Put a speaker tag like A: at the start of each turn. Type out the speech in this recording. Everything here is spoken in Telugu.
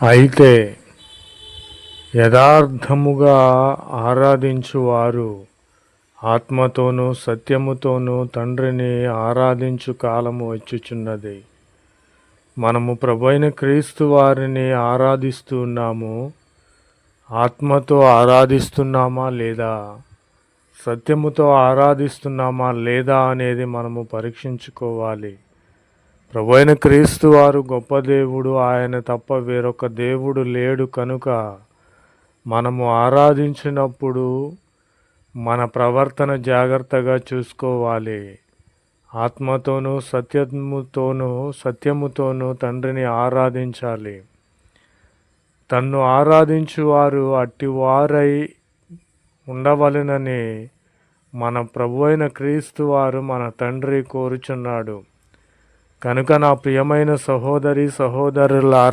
A: అయితే యథార్థముగా ఆరాధించువారు ఆత్మతోనూ సత్యముతోనూ తండ్రిని ఆరాధించు కాలము వచ్చుచున్నది. మనము ప్రభువైన క్రీస్తు వారిని ఆరాధిస్తున్నాము. ఆత్మతో ఆరాధిస్తున్నామా లేదా, సత్యముతో ఆరాధిస్తున్నామా లేదా అనేది మనము పరీక్షించుకోవాలి. ప్రభువైన క్రీస్తు వారు గొప్ప దేవుడు. ఆయన తప్ప వేరొక దేవుడు లేడు. కనుక మనము ఆరాధించినప్పుడు మన ప్రవర్తన జాగ్రత్తగా చూసుకోవాలి. ఆత్మతోనూ సత్యముతోనూ తండ్రిని ఆరాధించాలి. తన్ను ఆరాధించువారు అట్టివారై ఉండవలెనని మన ప్రభువైన క్రీస్తు వారు మన తండ్రి కోరుచున్నాడు. కనుక నా ప్రియమైన సహోదరి సహోదరులారా,